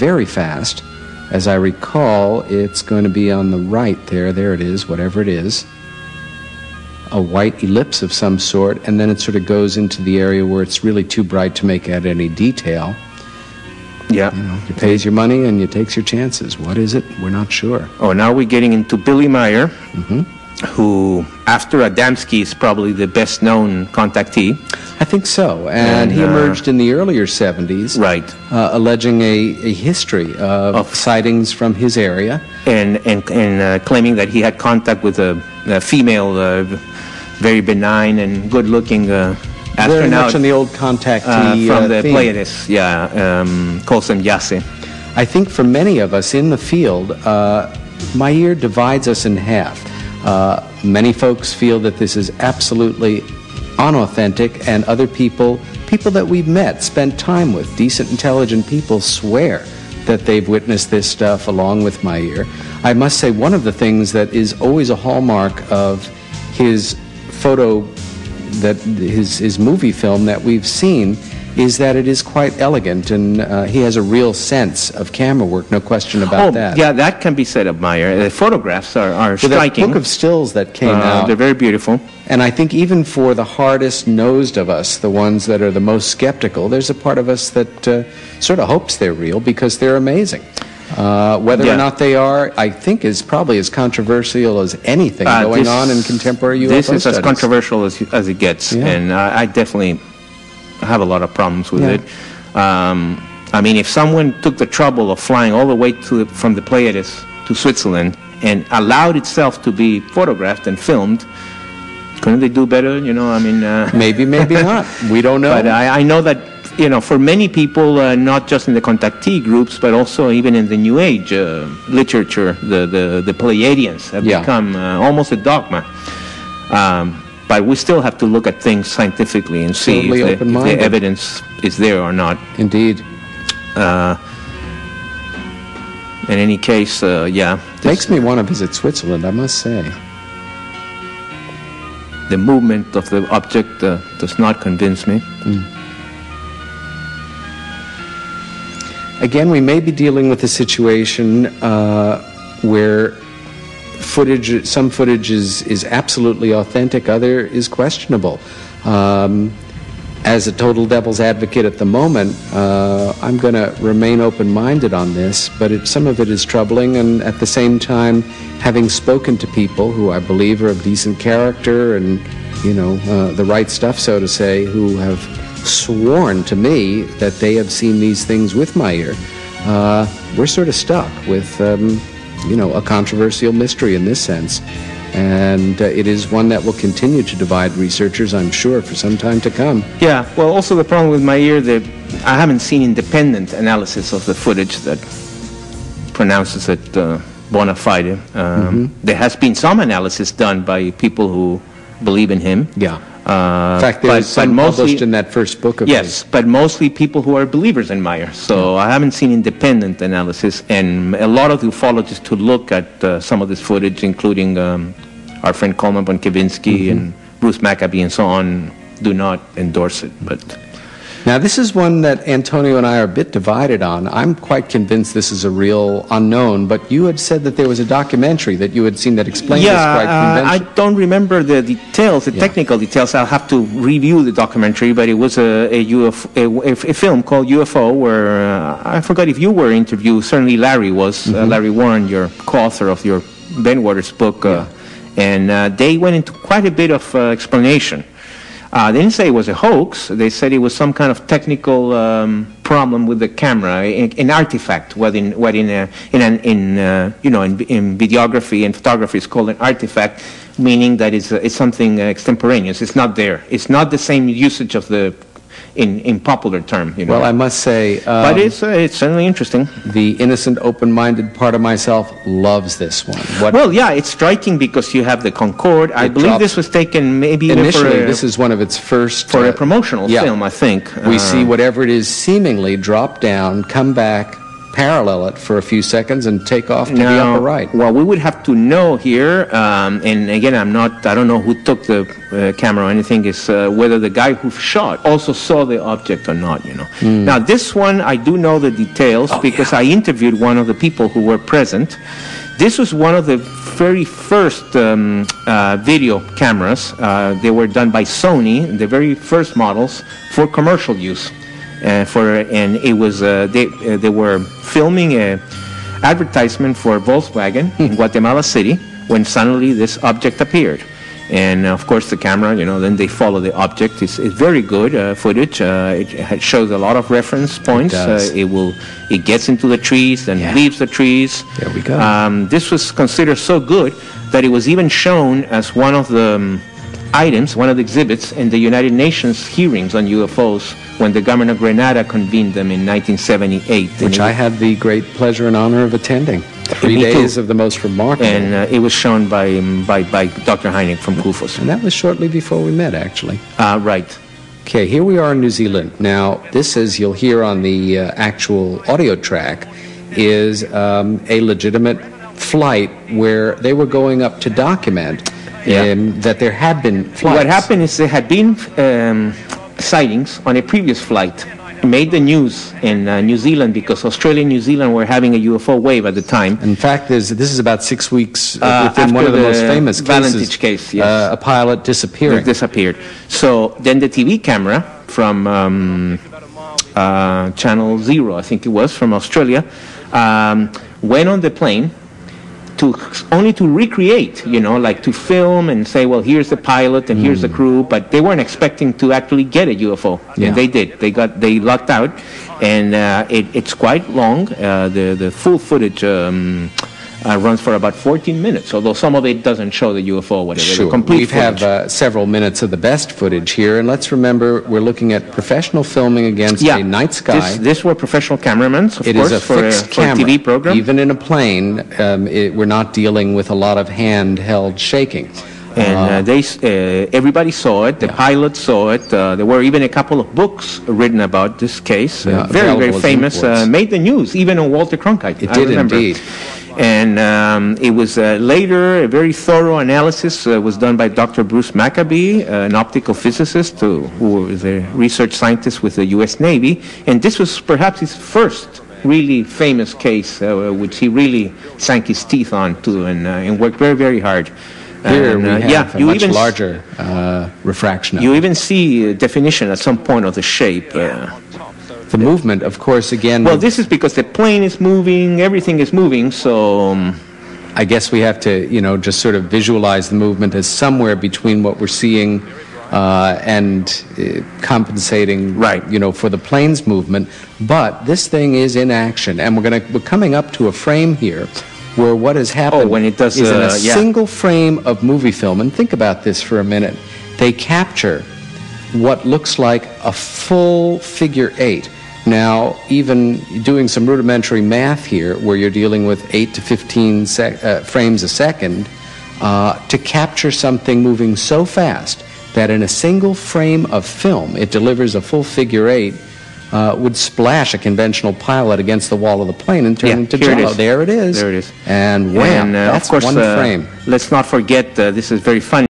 very fast. As I recall, it's going to be on the right there. There it is, whatever it is. A white ellipse of some sort, and then it sort of goes into the area where it's really too bright to make out any detail. Yeah. You know, you pays your money and you takes your chances. What is it? We're not sure. Oh, now we're getting into Billy Meyer, who, after Adamski, is probably the best-known contactee. I think so. And he emerged in the earlier 70s. Right. Alleging a history of sightings from his area. And claiming that he had contact with a female, very benign and good-looking astronaut. Very much on the old contactee from the theme. Pleiades, calls them Yase. I think for many of us in the field, Meyer divides us in half. Many folks feel that this is absolutely unauthentic, and other people that we've met, spent time with, decent, intelligent people, swear that they've witnessed this stuff along with Meyer. I must say, one of the things that is always a hallmark of his photo, that his movie film that we've seen, is that it is quite elegant, and he has a real sense of camera work, no question about that. Yeah, that can be said of Meyer. The photographs are striking. The book of stills that came out, they're very beautiful. And I think even for the hardest-nosed of us, the ones that are the most skeptical, there's a part of us that sort of hopes they're real because they're amazing. Whether or not they are, I think, is probably as controversial as anything going on in contemporary UFO This is studies. as controversial as it gets, and I definitely have a lot of problems with it. I mean, if someone took the trouble of flying all the way from the Pleiades to Switzerland and allowed itself to be photographed and filmed, couldn't they do better? You know, I mean... maybe not. We don't know. But I know that, you know, for many people, not just in the contactee groups, but also even in the New Age literature, the Pleiadians have become almost a dogma. But we still have to look at things scientifically and see if the evidence is there or not. Indeed. In any case, Makes me want to visit Switzerland, I must say. The movement of the object does not convince me. Again, we may be dealing with a situation where some footage is absolutely authentic, other is questionable. As a total devil's advocate at the moment, I'm going to remain open-minded on this, but some of it is troubling, and at the same time, having spoken to people who I believe are of decent character and, you know, the right stuff, so to say, who have sworn to me that they have seen these things with Meyer, we're sort of stuck with, you know, a controversial mystery in this sense. And it is one that will continue to divide researchers, I'm sure, for some time to come. Yeah, well, also the problem with Meyer, I haven't seen independent analysis of the footage that pronounces it bona fide. There has been some analysis done by people who believe in him. Yeah. In fact, there's some published in that first book of his. But mostly people who are believers in Meyer. So I haven't seen independent analysis, and a lot of the ufologists who look at some of this footage, including our friend Coleman Bonkevinsky and Bruce Maccabee and so on, do not endorse it. But now, this is one that Antonio and I are a bit divided on. I'm quite convinced this is a real unknown, but you had said that there was a documentary that you had seen that explained this quite conventionally. I don't remember the details, the technical details. I'll have to review the documentary, but it was a film called UFO where, I forgot if you were interviewed, certainly Larry was, Larry Warren, your co-author of your Ben Waters book, and they went into quite a bit of explanation. They didn't say it was a hoax. They said it was some kind of technical problem with the camera, an artifact. What in videography and photography is called an artifact, meaning that it's something extemporaneous. It's not there. It's not the same usage of the in popular term. You know. Well, I must say, but it's certainly interesting. The innocent, open-minded part of myself loves this one. It's striking because you have the Concorde. I believe this was taken maybe initially. This is one of its first for a promotional film, I think. We see whatever it is seemingly drop down, come back, parallel it for a few seconds and take off to the upper right. Well, we would have to know here, and again, I don't know who took the camera or anything, is whether the guy who shot also saw the object or not, you know. Now, this one, I do know the details because I interviewed one of the people who were present. This was one of the very first video cameras. They were done by Sony, the very first models for commercial use. And it was they were filming an advertisement for Volkswagen in Guatemala City when suddenly this object appeared. And of course the camera, you know, then they follow the object. It's very good footage. It shows a lot of reference points. It gets into the trees, then leaves the trees. There we go. This was considered so good that it was even shown as one of the items, one of the exhibits in the United Nations hearings on UFOs when the government of Grenada convened them in 1978. Which I had the great pleasure and honor of attending. 3 days of the most remarkable. And it was shown by Dr. Heineck from CUFOS. And that was shortly before we met, actually. Right. Okay, here we are in New Zealand. Now, this, as you'll hear on the actual audio track, is a legitimate flight where they were going up to document that there had been flights. What happened is there had been sightings on a previous flight. Made the news in New Zealand because Australia and New Zealand were having a UFO wave at the time. In fact, this is about 6 weeks within one of the most famous cases. Case, yes. A pilot disappearing. Disappeared. So then the TV camera from Channel 0, I think it was, from Australia, went on the plane only to recreate, you know, like to film and say, well, here's the pilot and here's the crew, but they weren't expecting to actually get a UFO, and they did. They lucked out, and it's quite long. The full footage runs for about 14 minutes, although some of it doesn't show the UFO or whatever. Sure. The complete we have several minutes of the best footage here, and let's remember we're looking at professional filming against a night sky. This were professional cameramen, of course, it is a fixed for a TV program. Even in a plane, we're not dealing with a lot of handheld shaking. And everybody saw it. The pilot saw it. There were even a couple of books written about this case. Very, very famous. Made the news, even on Walter Cronkite. It did indeed. And it was later, a very thorough analysis was done by Dr. Bruce Maccabee, an optical physicist who was a research scientist with the U.S. Navy. And this was perhaps his first really famous case, which he really sank his teeth onto and worked very, very hard. Here we have a much larger refraction. You even see definition at some point of the shape. The movement, of course, again... Well, this is because the plane is moving, everything is moving, so... I guess we have to, you know, just sort of visualize the movement as somewhere between what we're seeing and compensating, you know, for the plane's movement. But this thing is in action, and we're coming up to a frame here where what has happened when it does, is in a single frame of movie film. And think about this for a minute. They capture what looks like a full figure 8. Now, even doing some rudimentary math here, where you're dealing with 8 to 15 frames a second, to capture something moving so fast that in a single frame of film it delivers a full figure 8, would splash a conventional pilot against the wall of the plane and turn into jello. There it is. There it is. And wham, that's of course, one frame. Let's not forget, this is very funny.